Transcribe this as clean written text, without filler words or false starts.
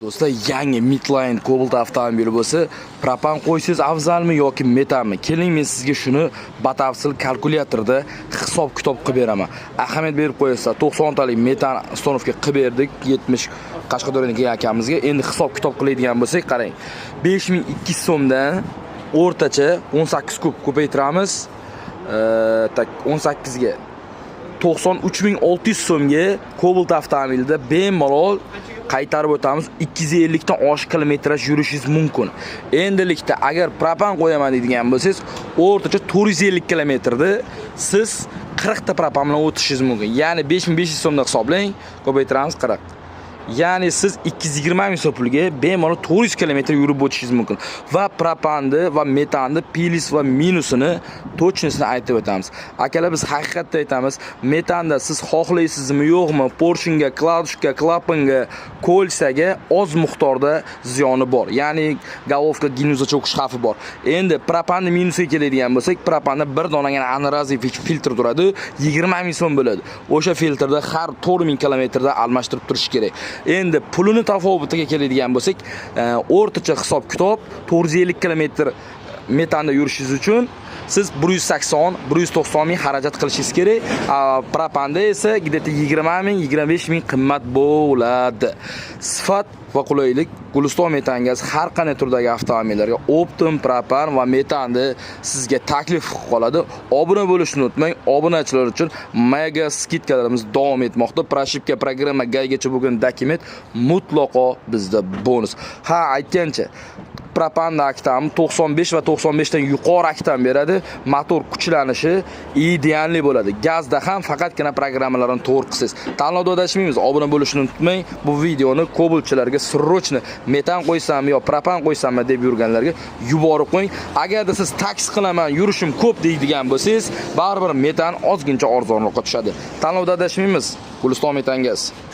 Do'stlar, yangi Midline Cobalt avtomobili bo'lsa, propan qo'ysiz afzalmi yoki metanmi? Keling, men sizga shuni batafsil kalkulyatorda hisob-kitob qilib beraman. Ahamiyat berib qo'yasizlar. 90 talik metan uстановка qilib berdik 70 Qashqadaryodan kelgan akamizga. Endi hisob-kitob qiladigan bo'lsak, qarang. 5200 so'mdan o'rtacha 18 kub ko'paytiramiz. 18 ga 93600 so'mga Cobalt avtomobilida bemalol qaytarib o'tamiz. 250 dan oshiq kilometraj yurishingiz mumkin. Endilikda agar propan qo'yaman deydigan bo'lsangiz, o'rtacha 450 kilometrda siz 40 ta propan bilan o'tishingiz mumkin. Ya'ni 5500 so'mdan hisoblang, ko'paytiramiz 40. Ya'ni siz 220 ming so'm pulga bemalol 400 kilometr yurib o'tishingiz mumkin. Va propanni va metanni plyus va minusini точностini aytib o'tamiz. Akalar, biz haqiqatda aytamiz, metanda siz xohlaysizmi yo'qmi, Porschega, Kladushka, Klapanga, Kolsaga oz miqdorda ziyoni bor. Ya'ni головка ginuzga cho'kish xavfi bor. Endi propanni minusiga keladigan bo'lsak, propanda bir donagina anaeraziv filtr turadi, 20 ming so'm bo'ladi. O'sha filtrda har 4000 kilometrda almashtirib turish kerak. Endi pulini tafovutiga keladigan bo'lsak, o'rtacha hisob-kitob 450 kilometr metanda yurishingiz uchun siz 180-190 ming xarajat qilishingiz kerak. Propanda esa где-то 20 ming, 25 ming qimmat bo'ladi. Sifat va qulaylik Guliston metan gaz har qanday turdagi avtomobillarga Optim propan va metanni sizga taklif qilib qoladi. Obuna bo'lishni unutmang. Obunachilar uchun mega skidkalarimiz davom etmoqda. Proshipka programma gaygacha bo'lgan dokument mutlaqo bizda bonus. Ha, aytgancha propan aktam 95 va 95 dan yuqori aktam beradi. Motor kuchlanishi idealli bo'ladi. Gazda ham faqatgina programmalarni to'g'ri qilsangiz. Tanlovda adashmaymiz. Obuna bo'lishni unutmang. Bu videoni Cobaltchilarga srochni metan qo'ysammi yo propan qo'ysammi deb yurganlarga yuborib qo'ying. Agarda siz taksi qilaman, yurishim ko'p deydigan bo'lsangiz, baribir metan ozgincha arzonroqqa tushadi. Tanlovda adashmaymiz. Guliston metan gaz.